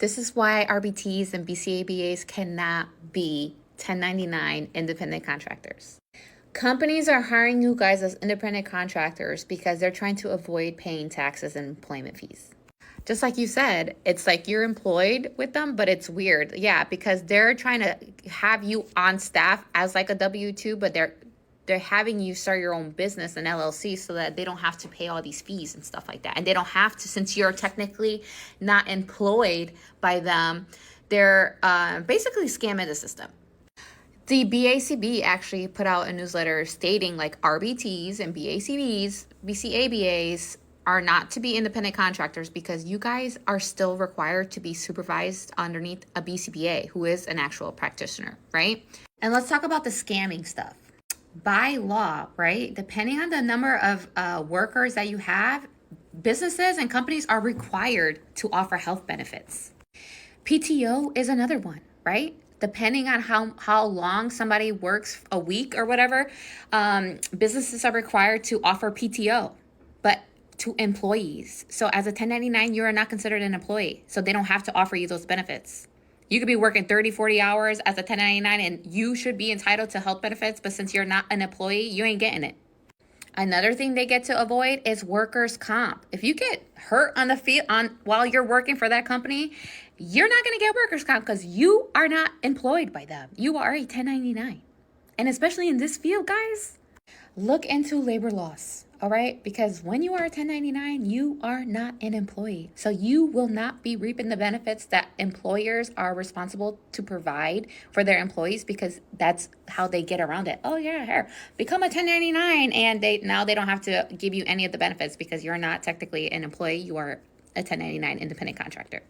This is why RBTs and BCABAs cannot be 1099 independent contractors. Companies are hiring you guys as independent contractors because they're trying to avoid paying taxes and employment fees. Just like you said, it's like you're employed with them, but it's weird. Yeah, because they're trying to have you on staff as like a W-2, but they're having you start your own business, an LLC, so that they don't have to pay all these fees and stuff like that. And they don't have to, since you're technically not employed by them, they're basically scamming the system. The BACB actually put out a newsletter stating like RBTs and BCABAs are not to be independent contractors because you guys are still required to be supervised underneath a BCBA who is an actual practitioner, right? And let's talk about the scamming stuff. By law, right, depending on the number of workers that you have, businesses and companies are required to offer health benefits. PTO is another one, right? Depending on how long somebody works, a week or whatever, businesses are required to offer PTO, but to employees. So as a 1099, you are not considered an employee. So they don't have to offer you those benefits. You could be working 30, 40 hours as a 1099 and you should be entitled to health benefits, but since you're not an employee, you ain't getting it. Another thing they get to avoid is workers' comp. If you get hurt on the field while you're working for that company, you're not going to get workers' comp because you are not employed by them. You are a 1099. And especially in this field, guys, look into labor laws, all right? Because when you are a 1099, you are not an employee. So you will not be reaping the benefits that employers are responsible to provide for their employees because that's how they get around it. Oh yeah, here, become a 1099 and now they don't have to give you any of the benefits because you're not technically an employee. You are a 1099 independent contractor.